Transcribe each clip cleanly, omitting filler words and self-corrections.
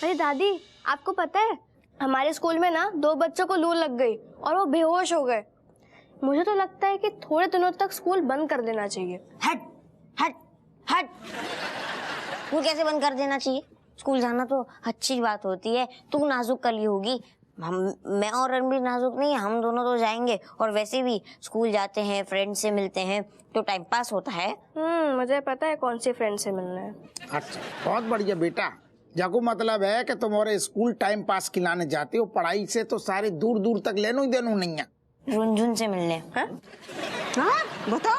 अरे दादी, आपको पता है हमारे स्कूल में ना 2 बच्चों को लू लग गई और वो बेहोश हो गए। मुझे तो लगता है कि थोड़े दिनों तक स्कूल बंद कर देना चाहिए। हट हट हट, स्कूल कैसे बंद कर देना चाहिए? स्कूल जाना तो अच्छी बात होती है। तू नाजुक कली होगी, मैं और रणबीर नाजुक नहीं है, हम दोनों तो जाएंगे। और वैसे भी स्कूल जाते हैं, फ्रेंड से मिलते हैं तो टाइम पास होता है। मुझे पता है कौन से फ्रेंड से मिलना है। अच्छा, बहुत बढ़िया बेटा। जाको मतलब है कि तुम्हारे स्कूल टाइम पास खिलाने जाते हो, पढ़ाई से तो सारे दूर दूर तक लेनो ही देनो नहीं है। रुनझुन से मिलने। हाँ बताओ।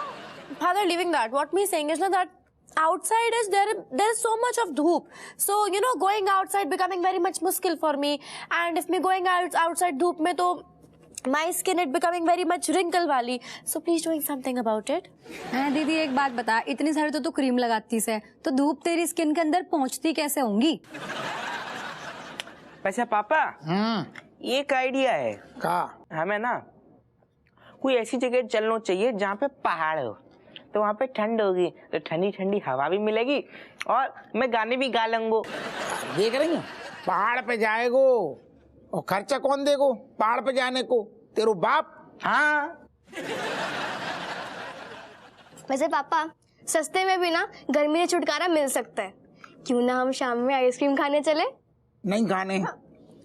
Father, leaving that, what me saying is that outside is there is so much of dhoop, so you know going outside becoming very much mushkil for me, and if me going outside dhoop में तो my skin it becoming very much wrinkle वाली, so please doing something about it। है दीदी, एक बात बता, इतनी सारी तो तू क्रीम लगाती है, तो धूप तेरी स्किन के अंदर पहुंचती कैसे होंगी? वैसे पापा, एक आइडिया है। का हमें ना कोई ऐसी जगह चलना चाहिए जहाँ पे पहाड़ हो, तो वहाँ पे ठंड होगी तो ठंडी ठंडी हवा भी मिलेगी और मैं गाने भी गा लूंगा। देख रही हूँ, पहाड़ पे जाएगो और खर्चा कौन देगो पहाड़ पे जाने को? तेरो बाप। हाँ, वैसे पापा, सस्ते में भी ना गर्मी से छुटकारा मिल सकता है। क्यों ना हम शाम में आइसक्रीम खाने चले? नहीं खाने।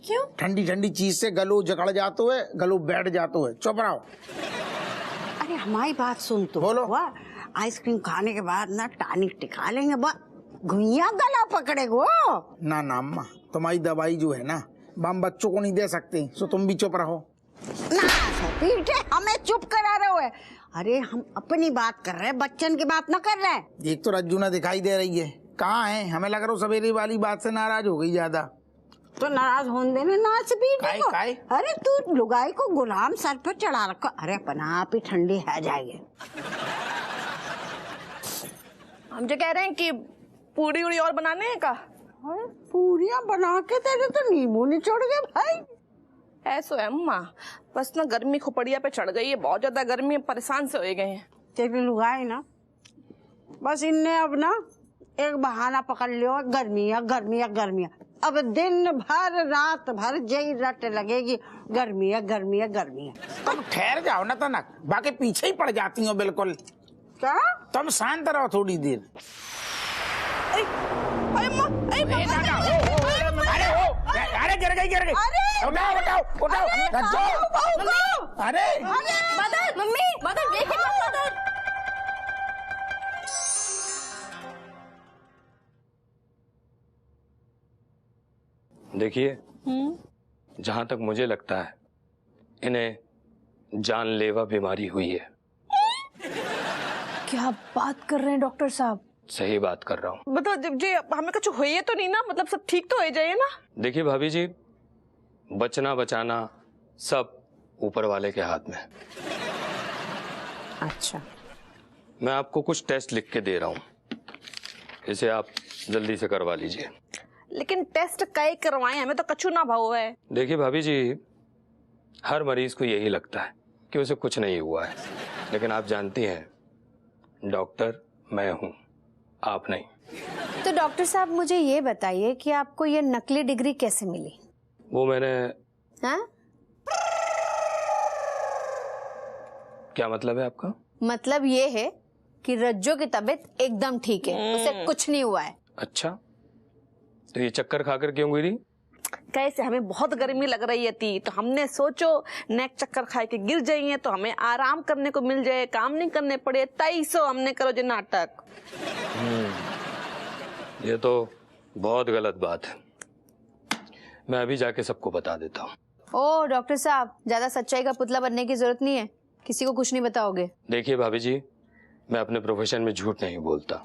क्यों? ठंडी ठंडी चीज से गलो जकड़ जातो है, गलो बैठ जातो है। चुप रहो। अरे हमारी बात सुन तो। बोलो। वाह, आइसक्रीम खाने के बाद ना टानिक टिका लेंगे, घुइया गला पकड़ेगो। ना ना अम्मा, तुम्हारी दवाई जो है ना हम बच्चों को नहीं दे सकते, सो तुम भी चुप रहो। ना पीटे, हमें चुप करा रहे हो। अरे हम अपनी बात कर रहे हैं, बच्चन की बात ना कर रहे हैं। एक तो रज्जू ना दिखाई दे रही है, कहाँ है? हमें लग रहा सवेरे वाली बात से नाराज हो गई ज्यादा। तो नाराज होने देने, नाच पीटे को। काय? अरे तू लुगाई को गुलाम सर पे चढ़ा रखो। अरे अपना आप ही ठंडी है जाएगी। हम जो कह रहे हैं कि पूरी उड़ी और बनाने हैं का? अरे पूरियां बना के तेरे तो नींबू निचोड़ गए भाई। ऐसो है अम्मा, बस ना गर्मी खोपड़िया पे चढ़ गई है, बहुत ज्यादा गर्मी, परेशान से हो गए हैं। तेरी लुगाई ना, बस इनने अब ना एक बहाना पकड़ लियो, गर्मियां गर्मियां गर्मियां। अब दिन भर रात भर जई रट लगेगी, गर्मियां गर्मियां गर्मियां। तुम ठहर जाओ ना तनक, बाकी पीछे ही पड़ जाती हो बिल्कुल। क्या? तुम शांत रहो थोड़ी देर। अरे गिर गई। उठाओ उठाओ उठाओ। अरे मम्मी मदर देखिए मदर। देखिए, जहां तक मुझे लगता है इन्हें जानलेवा बीमारी हुई है। क्या बात कर रहे हैं डॉक्टर साहब? सही बात कर रहा हूँ। बताओ, जब जे हमें कुछ हुई है तो नहीं ना, मतलब सब ठीक तो हो जाइए ना? देखिए भाभी जी, बचना बचाना सब ऊपर वाले के हाथ में है। अच्छा, मैं आपको कुछ टेस्ट लिख के दे रहा हूँ, इसे आप जल्दी से करवा लीजिए। लेकिन टेस्ट कई करवाए, हमें तो कछु ना भाव है। देखिए भाभी जी, हर मरीज को यही लगता है कि उसे कुछ नहीं हुआ है, लेकिन आप जानती हैं डॉक्टर मैं हूँ, आप नहीं। तो डॉक्टर साहब मुझे ये बताइए कि आपको ये नकली डिग्री कैसे मिली? वो मैंने। हाँ? क्या मतलब है आपका? मतलब ये है कि रज्जो की तबीयत एकदम ठीक है, उसे कुछ नहीं हुआ है। अच्छा, तो ये चक्कर खाकर क्यों हुई थी? कैसे, हमें बहुत गर्मी लग रही थी तो हमने सोचो नेक चक्कर खाए के गिर जाइए तो हमें आराम करने को मिल जाए, काम नहीं करने पड़े, तई सो हमने करो जो नाटक। ये तो बहुत गलत बात है, मैं अभी जाके सबको बता देता हूँ। ओ डॉक्टर साहब, ज्यादा सच्चाई का पुतला बनने की जरूरत नहीं है, किसी को कुछ नहीं बताओगे। देखिए भाभी जी, मैं अपने प्रोफेशन में झूठ नहीं बोलता।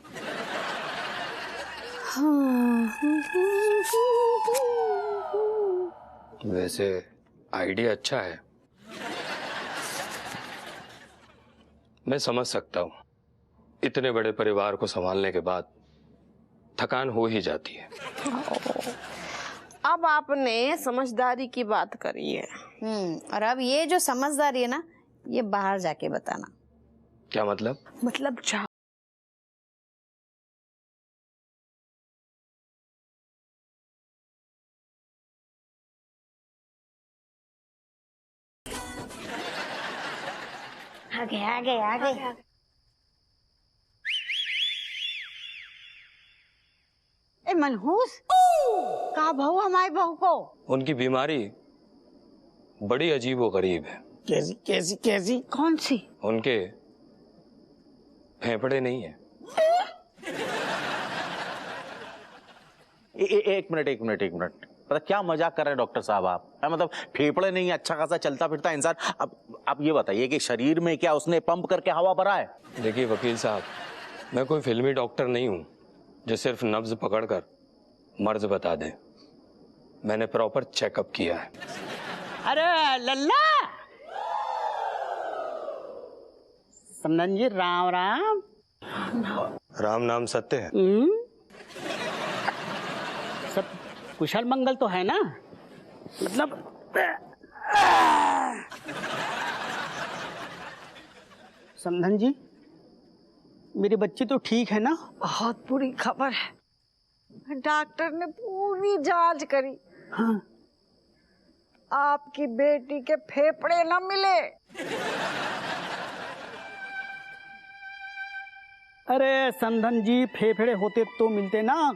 वैसे आइडिया अच्छा है, मैं समझ सकता हूँ इतने बड़े परिवार को संभालने के बाद थकान हो ही जाती है। अब आपने समझदारी की बात करी है। और अब ये जो समझदारी है ना, ये बाहर जाके बताना। क्या मतलब? मतलब आ गए। ए मनहूस, का बहू हमारी बहू को? उनकी बीमारी बड़ी अजीब व गरीब है। कैसी कैसी कैसी? कौन सी? उनके फेफड़े नहीं है। एक मिनट पता क्या मजाक कर रहे हैं डॉक्टर साहब आप? मतलब फेफड़े नहीं, अच्छा खासा चलता फिरता इंसान। अब ये बताइए कि शरीर में क्या उसने पंप करके हवा भरा है? देखिए वकील साहब, मैं कोई फिल्मी डॉक्टर नहीं हूं जो सिर्फ नब्ज पकड़कर मर्ज बता दे। मैंने प्रॉपर चेकअप किया है। अरे लल्ला, समधन जी राम राम। राम नाम सत्य है। सब कुशल मंगल तो है ना? मतलब समधन जी, मेरी बच्ची तो ठीक है ना? बहुत बुरी खबर है, डॉक्टर ने पूरी जांच करी। हाँ। आपकी बेटी के फेफड़े न मिले। अरे समधन जी, फेफड़े होते तो मिलते ना।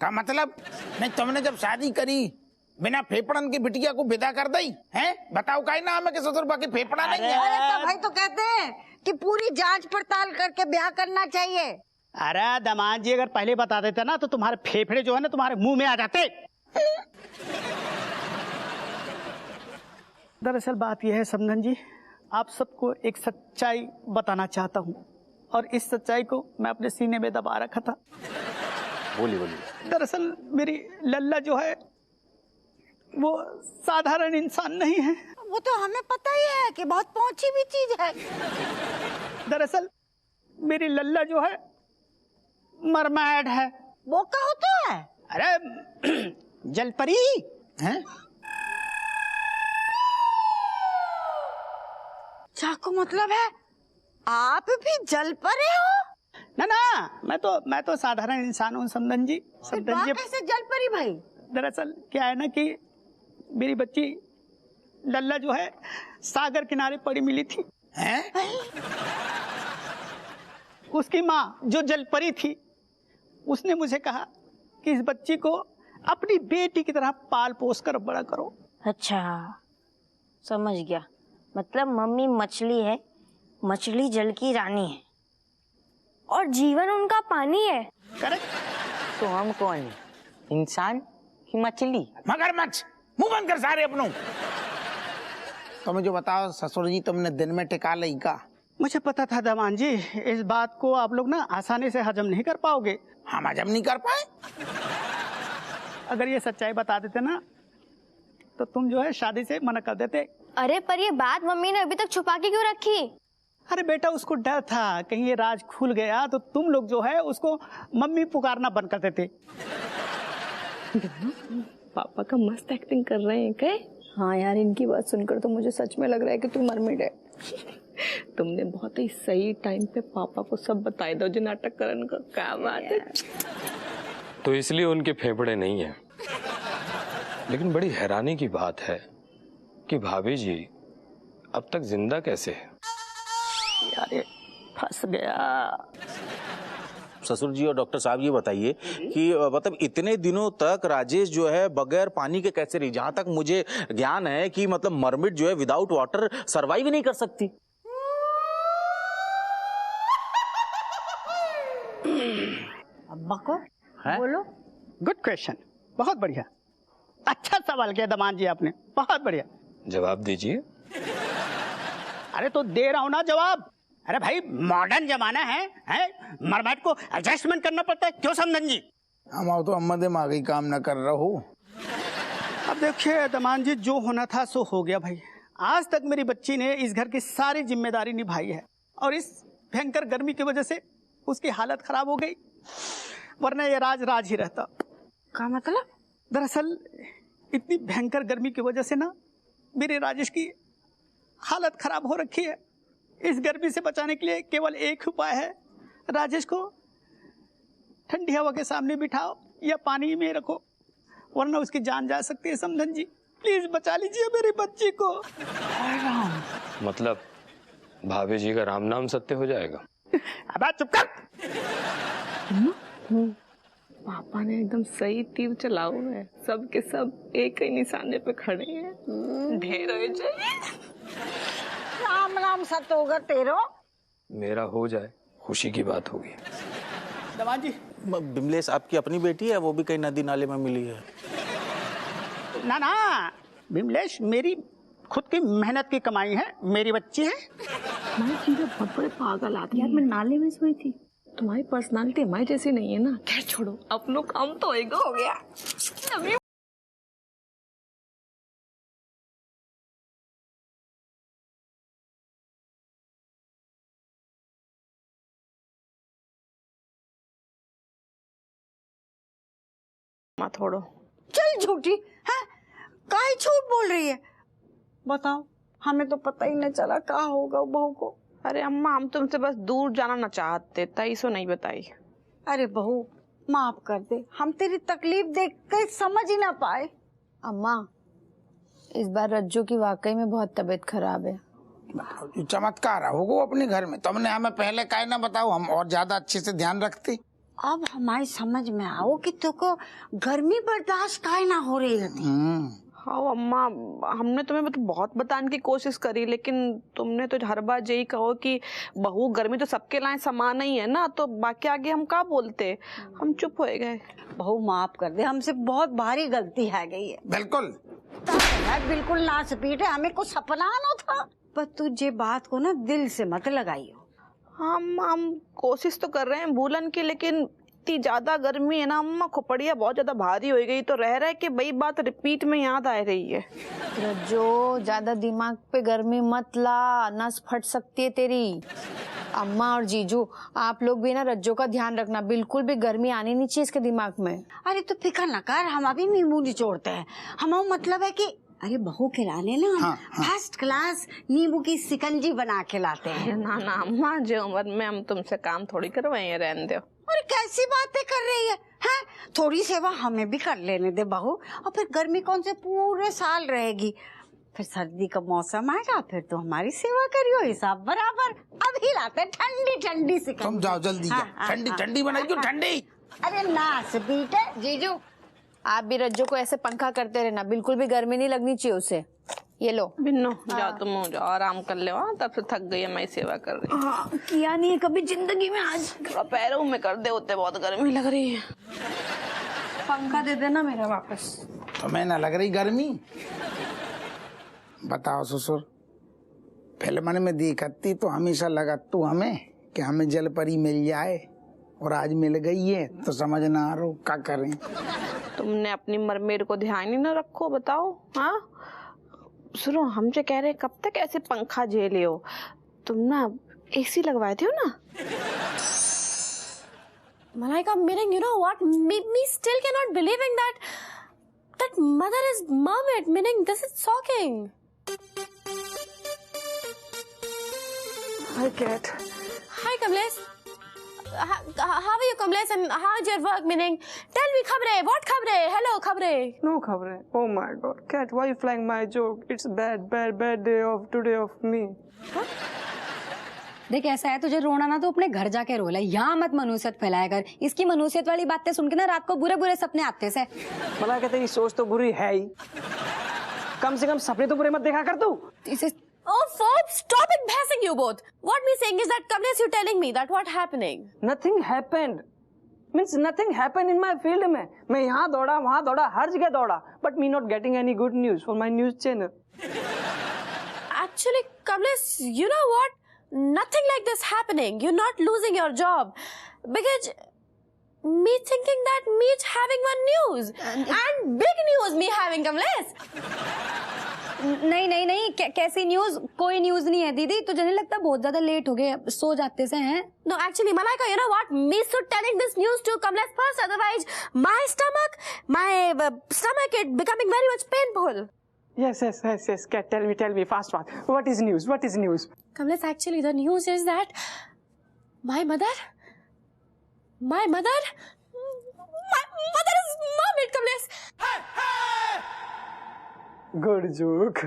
का मतलब? नहीं, तुमने जब शादी करी बिना फेफड़न की बिटिया को विदा कर दी हैं? बताओ काहे ना हमें कि ससुर बाकी फेफड़ा नहीं है। अरे तो भाई तो कहते हैं कि पूरी जांच पड़ताल करके ब्याह करना चाहिए। अरे दामाद जी, अगर पहले बता देते ना तो तुम्हारे फेफड़े जो है ना तुम्हारे मुंह में आ जाते। दरअसल बात यह है समधन जी, आप सबको एक सच्चाई बताना चाहता हूँ और इस सच्चाई को मैं अपने सीने में दबा रखा था। बोलिए। दरअसल मेरी लल्ला जो है वो साधारण इंसान नहीं है। वो तो हमें पता ही है कि बहुत पहुंची भी चीज है। दरअसल मेरी लल्ला जो है मरमैड है। वो का होता है? अरे जलपरी हैं? चाकू मतलब है आप भी जल परे हो? ना, मैं तो साधारण इंसान हूँ समधन जी। समधन जी, कैसे जल परी भाई? दरअसल क्या है ना कि मेरी बच्ची लल्ला जो है सागर किनारे पड़ी मिली थी। हैं? उसकी माँ जो जलपरी थी उसने मुझे कहा कि इस बच्ची को अपनी बेटी की तरह पाल पोस कर बड़ा करो। अच्छा, समझ गया। मतलब मम्मी मछली है, मछली जल की रानी है और जीवन उनका पानी है। करेक्ट। तो हम कौन है, इंसान कि मछली? मगरमच्छ। मुंह बंद कर सारे अपनों। तो मुझे बताओ ससुर जी, तुमने दिन में टिका ली का? मुझे पता था दामान जी, इस बात को आप लोग ना आसानी से हजम नहीं कर पाओगे। हम हजम नहीं कर पाए? अगर ये सच्चाई बता देते ना तो तुम जो है शादी से मना कर देते। अरे पर ये बात मम्मी ने अभी तक छुपा के क्यों रखी? अरे बेटा, उसको डर था कहीं ये राज खुल गया तो तुम लोग जो है उसको मम्मी पुकारना बंद कर देते। पापा का मस्त एक्टिंग कर रहे हैं क्या? हाँ यार, इनकी बात सुनकर तो मुझे सच में लग रहा है कि तू मरमिड है। तुमने बहुत ही सही टाइम पे पापा को सब बताए दो जो नाटक करने का। क्या बात है। तो इसलिए उनके फेफड़े नहीं है। लेकिन बड़ी हैरानी की बात है कि भाभी जी अब तक जिंदा कैसे है? यार फंस गया। ससुर जी और डॉक्टर साहब ये बताइए कि मतलब इतने दिनों तक राजेश जो है बगैर पानी के कैसे रही? जहां तक मुझे ज्ञान है कि मतलब मरमिड जो है विदाउट वाटर सरवाइव ही नहीं कर सकती। अब्बा को बोलो। गुड क्वेश्चन, बहुत बढ़िया, अच्छा सवाल किया दामाद जी आपने, बहुत बढ़िया। जवाब दीजिए। अरे तो दे रहा हूं ना जवाब। अरे भाई, मॉडर्न जमाना है मरमैड को एडजस्टमेंट करना पड़ता है, क्यों समधन जी? हम आओ तो अम्मा दिमागी काम न कर रहा हो। अब देखिए दामाद जी, जो होना था सो हो गया भाई। आज तक मेरी बच्ची ने इस घर की सारी जिम्मेदारी निभाई है और इस भयंकर गर्मी की वजह से उसकी हालत खराब हो गई, वरना ये राज ही रहता। क्या मतलब? दरअसल इतनी भयंकर गर्मी की वजह से ना मेरे राजेश की हालत खराब हो रखी है। इस गर्मी से बचाने के लिए केवल एक उपाय है, राजेश को ठंडी हवा के सामने बिठाओ या पानी में रखो, वरना उसकी जान जा सकती है। समधन जी, प्लीज बचा लीजिए मेरी बच्ची को। मतलब भाभी जी का राम नाम सत्य हो जाएगा? अब चुप कर। पापा ने एकदम सही तीर चला हुआ है, सब के सब एक ही निशाने पे खड़े हैं। ढेर हो जाए। राम राम सत होगा तेरो। मेरा हो जाए खुशी की बात होगी। दवान जी, बिमलेश आपकी अपनी बेटी है, वो भी कहीं नदी नाले में मिली है? ना ना बिमलेश मेरी खुद की मेहनत की कमाई है, मेरी बच्ची है। मैं चीजें बहुत बड़े पागल आती यार, मैं नाले में सोई थी। तुम्हारी पर्सनालिटी हमारी जैसी नहीं है ना। खैर छोड़ो, अपनों काम तो होएगा, हो गया। मत छोड़ो। चल झूठी है, काहे झूठ बोल रही है? बताओ, हमें तो पता ही नहीं चला कहाँ होगा बहू को। अरे अम्मा, हम तुमसे बस दूर जाना ना चाहते, तई सो नहीं बताई। अरे बहू माफ कर दे, हम तेरी तकलीफ देख कर समझ ही ना पाए। अम्मा, इस बार रज्जू की वाकई में बहुत तबीयत खराब है। चमत्कार होगा अपने घर में, तुमने हमें पहले काहे ना बताओ, हम और ज्यादा अच्छे से ध्यान रखते। अब हमारी समझ में आओ कि तुमको गर्मी बर्दाश्त काहे ना हो रही है। हाँ अम्मा, हमने तुम्हें तो बहुत बताने की कोशिश करी, लेकिन तुमने तो हर बार यही कहो कि बहू गर्मी तो सबके लाए समान ही है ना, तो बाकी आगे हम क्या बोलते। हम चुप हो गए। बहू माफ कर दे, हमसे बहुत भारी गलती है गई है। बिल्कुल बिल्कुल ना स्पीड है, हमें कुछ सपना ना था। पर तुझे बात को ना दिल से मत लगाइयो। हम कोशिश तो कर रहे हैं भूलन की, लेकिन इतनी ज्यादा गर्मी है ना अम्मा, खोपड़िया बहुत ज्यादा भारी हो गई, तो रह रहा है कि वही बात रिपीट में याद आ रही है। रज्जो, ज्यादा दिमाग पे गर्मी मत ला, नस फट सकती है तेरी। अम्मा और जीजू, आप लोग भी ना रज्जो का ध्यान रखना, बिल्कुल भी गर्मी आनी नहीं चाहिए इसके दिमाग में। अरे तो फिक्र न कर, हम अभी नींबू निचोड़ते हैं। हमारा मतलब है कि अरे बहू खिलाने ना फर्स्ट क्लास नींबू की शिकंजी बना के लाते हैं। ना ना अम्मा, जो उम्र में हम तुमसे काम थोड़ी करवाए, रहने दो। अरे कैसी बातें कर रही है, हैं? थोड़ी सेवा हमें भी कर लेने दे बहू, और फिर गर्मी कौन से पूरे साल रहेगी। फिर सर्दी का मौसम आएगा, फिर तो हमारी सेवा करियो, हिसाब बराबर। अब हिलाते ठंडी ठंडी शिकंजी। तुम जाओ जल्दी, ठंडी ठंडी बनाइयो, ठंडी। अरे नाच बेटे। जीजू, आप भी रज्जो को ऐसे पंखा करते रहना, बिल्कुल भी गर्मी नहीं लगनी चाहिए उसे। ये लो बिन्नो, जाओ तुम जाओ आराम कर ले। तब से थक गई है, मैं सेवा कर रही हूँ। किया नहीं है कभी जिंदगी में, आज थोड़ा पैरों में कर दे, होते बहुत गर्मी लग रही है। पंखा दे देना मेरा वापस। तुम्हें ना लग रही गर्मी? बताओ ससुर, फिल्म में दिखती तो हमेशा लगा तू हमें कि हमें जल परी मिल जाए, और आज मिल गई है तो समझ ना आ रहा क्या करें। तुमने अपनी मरमेड को ध्यान ही ना रखो, बताओ। हाँ सुनो, हम जो कह रहे कब तक ऐसे पंखा झेले हो, तुम ना एसी लगवाए थे ना। Malaika, meaning, you know what? Me still cannot believing that mother is mermaid. Meaning, this is shocking. Hi, cat. Hi, Kamlesh. How are you, Kamlesh? And how's your work? Meaning, tell me, khabre. What khabre? Hello, khabre. No khabre. Oh my God, cat, why you flying my joke? It's bad day of today of me. Huh? देख ऐसा है, तुझे रोना ना तो अपने घर जाके रो ले, यहाँ मत मनुष्यत फैलाया कर। इसकी मनुष्यत वाली बातें सुन के ना रात को बुरे बुरे सपने आते से। भला कहते ये सोच तो बुरी है ही, कम से कम सपने तो बुरे मत देखा कर तू। इसे Oh, Forbes, stop it bashing you both. What me saying is that Kamlesh, you telling me that what happening? Nothing happened. Means nothing happened in my field में। मैं यहाँ दौड़ा, वहाँ दौड़ा, हर जगह दौड़ा, but me not getting any good news for my news channel. Actually, Kamlesh, you know what? Nothing like this happening. You're not losing your job because me thinking that me having one news and big news me having, Kamlesh. नहीं नहीं नहीं, कैसी news? कोई news नहीं है दीदी, तुझे नहीं लगता बहुत ज्यादा लेट हो गए, सो जाते से हैं? No, actually, Malaika, you know what? Me should telling this news to Kamlesh first, otherwise my stomach it becoming very much painful. Yes, cat, tell me fast. What is news? Kamlesh, actually, the news is that my mother is mermaid, Kamlesh. Good joke.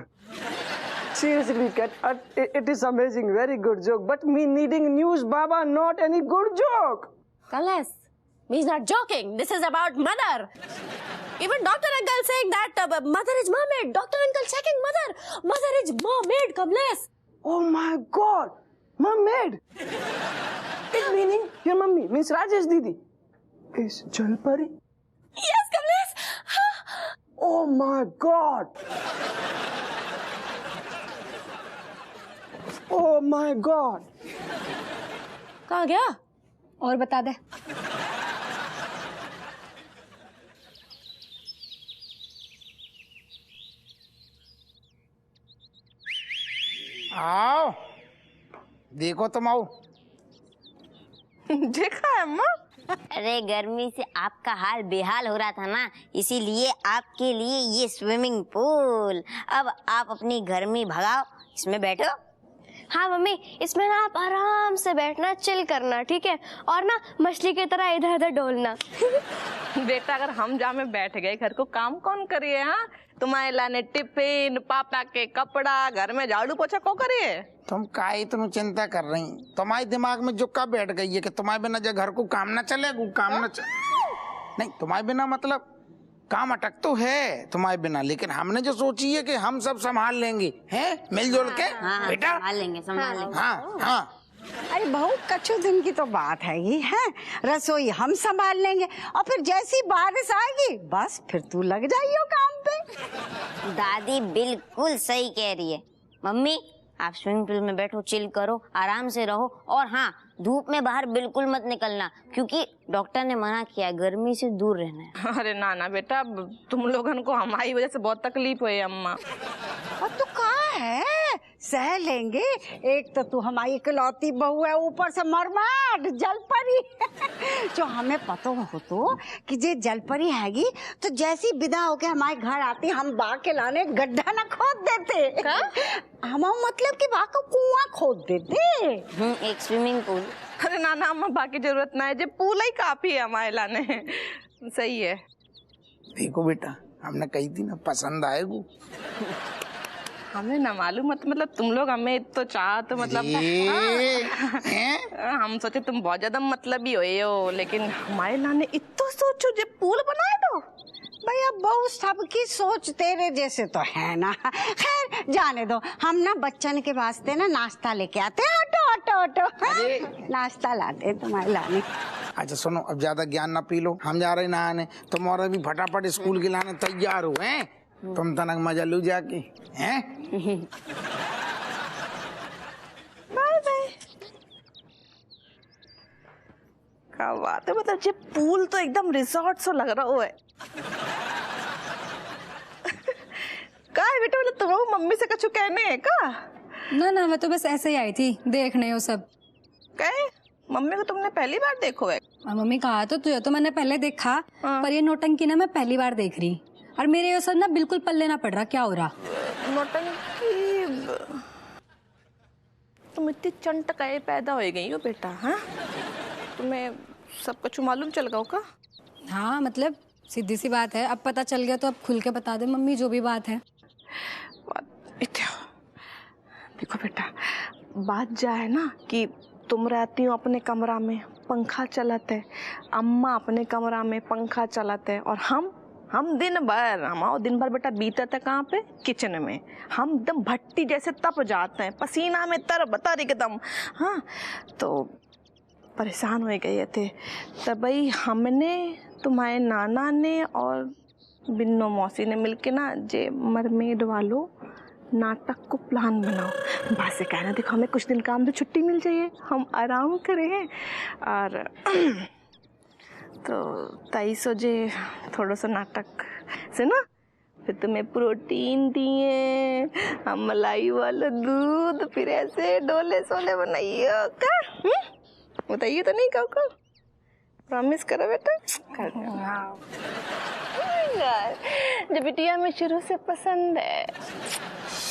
Seriously, cat, it is amazing, very good joke. But me needing news, Baba, not any good joke. Kalas, he's not joking. This is about mother. Even doctor uncle saying that mother is mermaid. Doctor uncle checking mother. Mother is mermaid, Kamlesh. Oh my God, mermaid. It meaning your mummy means Rajesh Didi is Jalpari. Yes, Kamlesh. Oh my God. Oh my God. कहाँ गया? और बता दे। आओ, देखो तुम आओ। देखा है अम्मा? अरे गर्मी से आपका हाल बेहाल हो रहा था ना, इसीलिए आपके लिए ये स्विमिंग पूल। अब आप अपनी गर्मी भगाओ, इसमें बैठो। हाँ मम्मी, इसमें ना आप आराम से बैठना, चिल करना, ठीक है? और ना मछली की तरह इधर उधर डोलना। बेटा अगर हम जा में बैठ गए घर को काम कौन करिए? हाँ, तुम्हारे लाने टिफिन, पापा के कपड़ा, घर में झाड़ू पोछा को करिए? तुम काहे इतनी चिंता कर रही? तुम्हारे दिमाग में जो कब बैठ गई है कि तुम्हारे बिना जो घर को काम ना चलेगा, काम ना नहीं, तुम्हारे बिना मतलब काम अटक तो है तुम्हारे बिना, लेकिन हमने जो सोची है कि हम सब संभाल लेंगे, हैं मिलजुल के। हाँ, बेटा संभाल लेंगे, संभाल लेंगे। हाँ हाँ। अरे बहू, कच्चू दिन की तो बात है ये, है रसोई हम संभाल लेंगे और फिर जैसी बारिश आएगी बस फिर तू लग जाइयो काम पे। दादी बिल्कुल सही कह रही है। मम्मी आप स्विमिंग पूल में बैठो, चिल करो, आराम से रहो। और हाँ, धूप में बाहर बिल्कुल मत निकलना, क्योंकि डॉक्टर ने मना किया, गर्मी से दूर रहना है। अरे ना ना बेटा, तुम लोगन को हमारी वजह से बहुत तकलीफ हुई अम्मा। और तू कहाँ है, सह लेंगे। एक तो तू हमारी इकलौती बहू है, ऊपर से मरमाड जलपरी। जो हमें पता हो तो कि जे जलपरी हैगी तो जैसी विदा होके हमारे घर आती, हम बा के लाने गड्ढा ना खोद देते। हम मतलब कि बा को कुआं खोद देते। एक स्विमिंग पूल। अरे ना ना अम्मा, बाकी जरूरत ना है, जो पूल ही काफी है हमारे लाने। सही है। देखो बेटा, हमने कही थी ना पसंद आएगी। हमें ना मालूम मतलब तुम लोग हमें तो चाह तो मतलब हम सोचे तुम बहुत ज्यादा मतलबी हो, लेकिन हमारे लाने इतना सोचो जो पूल बनाए दो। भैया बहू, सबकी सोच तेरे जैसे तो है ना। खैर जाने दो, हम ना बच्चन के वास्ते ना नाश्ता लेके आते हैं। ऑटो ऑटो ऑटो नाश्ता लाते तुम्हारे लाने। अच्छा सुनो, अब ज्यादा ज्ञान ना पी लो, हम जा रहे नहाने, तुम और अभी फटाफट स्कूल के लाने तैयार हो। हैं तुम तनक मजा लो जाके, हैं? Bye bye. क्या बात है, मतलब ये पूल तो एकदम रिसोर्ट सा लग रहा है। का है बेटा, मतलब तुम मम्मी से कुछ कहने है का? ना ना, मैं तो बस ऐसे ही आई थी देखने हो सब। कहे मम्मी को तुमने पहली बार देखो है? और मम्मी कहा तो तुझे तो मैंने पहले देखा, पर ये नौटंकी ना मैं पहली बार देख रही, और मेरे ये सब ना बिल्कुल पल्ले ना पड़ रहा। क्या हो रहा? नौटंकी? तुम इतनी चंट कहे पैदा हो गई हो बेटा? हाँ, तुम्हें सब कुछ मालूम चल गया का? हाँ मतलब सीधी सी बात है, अब पता चल गया तो अब खुल के बता दे मम्मी जो भी बात है। देखो बेटा, बात जा है ना कि तुम रहती हो अपने कमरा में, पंखा चलाते, अम्मा अपने कमरा में पंखा चलाते, और हम दिन भर बेटा बीतते कहाँ पे? किचन में। हम एकदम भट्टी जैसे तप जाते हैं, पसीना में तर एकदम। हाँ, तो परेशान हो गए थे तब भाई हमने, तुम्हारे नाना ने और बिन्नो मौसी ने मिलके ना जे मरमेड वालों नाटक को प्लान बनाओ। बात से कहना, देखो हमें कुछ दिन काम से छुट्टी मिल जाइए, हम आराम करें। और तो 23 जे थोड़ा सा नाटक से ना, फिर तुम्हें प्रोटीन दिए, हम मलाई वाला दूध, फिर ऐसे डोले सोले बनाइए का। बताइए तो नहीं कहो, प्रॉमिस करो बेटा। कर जब बिटिया में शुरू से पसंद है।